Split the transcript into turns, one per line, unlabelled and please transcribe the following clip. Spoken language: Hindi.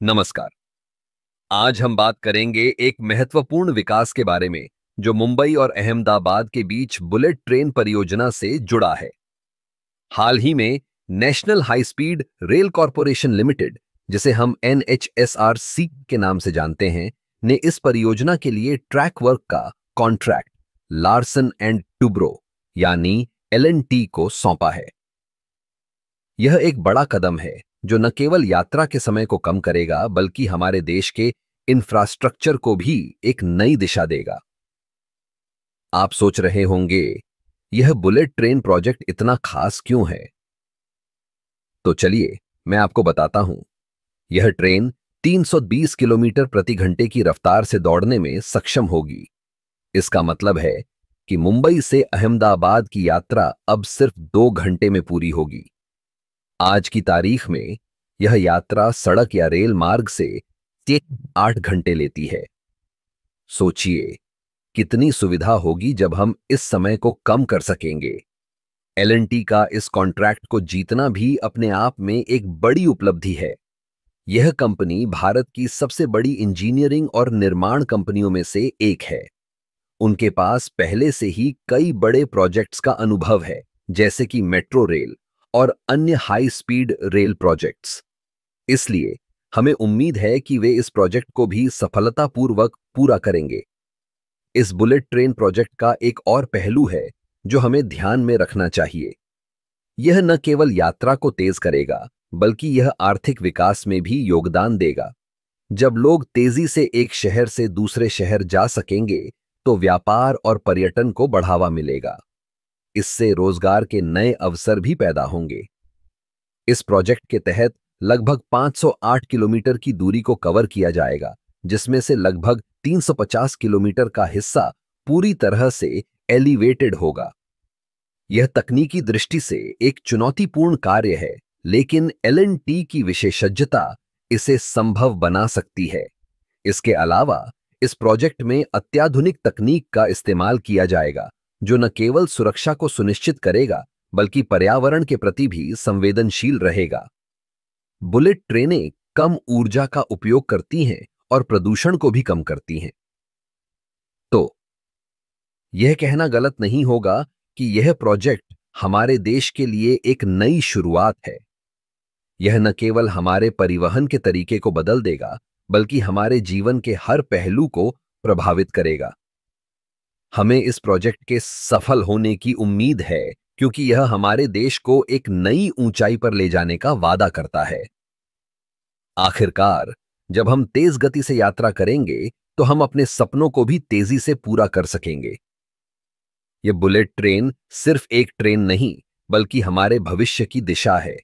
नमस्कार। आज हम बात करेंगे एक महत्वपूर्ण विकास के बारे में जो मुंबई और अहमदाबाद के बीच बुलेट ट्रेन परियोजना से जुड़ा है। हाल ही में national high speed rail corporation limited, जिसे हम NHSRC के नाम से जानते हैं, ने इस परियोजना के लिए ट्रैक वर्क का कॉन्ट्रैक्ट लार्सन एंड टुब्रो यानी LNT को सौंपा है। यह एक बड़ा कदम है जो न केवल यात्रा के समय को कम करेगा बल्कि हमारे देश के इंफ्रास्ट्रक्चर को भी एक नई दिशा देगा। आप सोच रहे होंगे, यह बुलेट ट्रेन प्रोजेक्ट इतना खास क्यों है? तो चलिए मैं आपको बताता हूं। यह ट्रेन 320 किलोमीटर प्रति घंटे की रफ्तार से दौड़ने में सक्षम होगी। इसका मतलब है कि मुंबई से अहमदाबाद की यात्रा अब सिर्फ 2 घंटे में पूरी होगी। आज की तारीख में यह यात्रा सड़क या रेल मार्ग से 8 घंटे लेती है। सोचिए कितनी सुविधा होगी जब हम इस समय को कम कर सकेंगे। LNT का इस कॉन्ट्रैक्ट को जीतना भी अपने आप में एक बड़ी उपलब्धि है। यह कंपनी भारत की सबसे बड़ी इंजीनियरिंग और निर्माण कंपनियों में से एक है। उनके पास पहले से ही कई बड़े प्रोजेक्ट्स का अनुभव है, जैसे कि मेट्रो रेल और अन्य हाई स्पीड रेल प्रोजेक्ट्स। इसलिए हमें उम्मीद है कि वे इस प्रोजेक्ट को भी सफलतापूर्वक पूरा करेंगे। इस बुलेट ट्रेन प्रोजेक्ट का एक और पहलू है जो हमें ध्यान में रखना चाहिए। यह न केवल यात्रा को तेज करेगा बल्कि यह आर्थिक विकास में भी योगदान देगा। जब लोग तेजी से एक शहर से दूसरे शहर जा सकेंगे तो व्यापार और पर्यटन को बढ़ावा मिलेगा। इससे रोजगार के नए अवसर भी पैदा होंगे। इस प्रोजेक्ट के तहत लगभग 508 किलोमीटर की दूरी को कवर किया जाएगा, जिसमें से लगभग 350 किलोमीटर का हिस्सा पूरी तरह से एलिवेटेड होगा। यह तकनीकी दृष्टि से एक चुनौतीपूर्ण कार्य है, लेकिन LNT की विशेषज्ञता इसे संभव बना सकती है। इसके अलावा इस प्रोजेक्ट में अत्याधुनिक तकनीक का इस्तेमाल किया जाएगा, जो न केवल सुरक्षा को सुनिश्चित करेगा बल्कि पर्यावरण के प्रति भी संवेदनशील रहेगा। बुलेट ट्रेनें कम ऊर्जा का उपयोग करती हैं और प्रदूषण को भी कम करती हैं। तो यह कहना गलत नहीं होगा कि यह प्रोजेक्ट हमारे देश के लिए एक नई शुरुआत है। यह न केवल हमारे परिवहन के तरीके को बदल देगा बल्कि हमारे जीवन के हर पहलू को प्रभावित करेगा। हमें इस प्रोजेक्ट के सफल होने की उम्मीद है क्योंकि यह हमारे देश को एक नई ऊंचाई पर ले जाने का वादा करता है। आखिरकार, जब हम तेज गति से यात्रा करेंगे तो हम अपने सपनों को भी तेजी से पूरा कर सकेंगे। यह बुलेट ट्रेन सिर्फ एक ट्रेन नहीं बल्कि हमारे भविष्य की दिशा है।